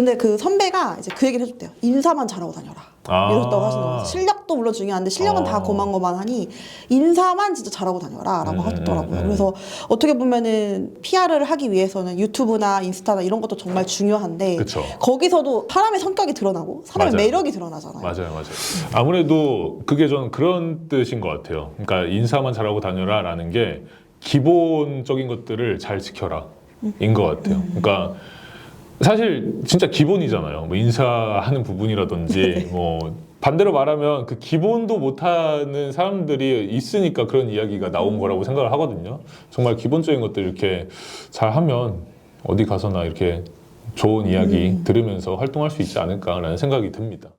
근데 그 선배가 이제 그 얘기를 해줬대요. 인사만 잘하고 다녀라. 이러셨다고 하시는 거예요. 실력도 물론 중요한데 실력은 다 고만고만하니 인사만 진짜 잘하고 다녀라 라고 하셨더라고요. 그래서 어떻게 보면은 PR을 하기 위해서는 유튜브나 인스타나 이런 것도 정말 중요한데 그쵸. 거기서도 사람의 성격이 드러나고 사람의 맞아요. 매력이 드러나잖아요. 맞아요. 아무래도 그게 저는 그런 뜻인 것 같아요. 그러니까 인사만 잘하고 다녀라 라는 게 기본적인 것들을 잘 지켜라 인 것 같아요. 그러니까 사실 진짜 기본이잖아요. 뭐 인사하는 부분이라든지 뭐 반대로 말하면 그 기본도 못하는 사람들이 있으니까 그런 이야기가 나온 거라고 생각을 하거든요. 정말 기본적인 것들 이렇게 잘하면 어디 가서나 이렇게 좋은 이야기 들으면서 활동할 수 있지 않을까라는 생각이 듭니다.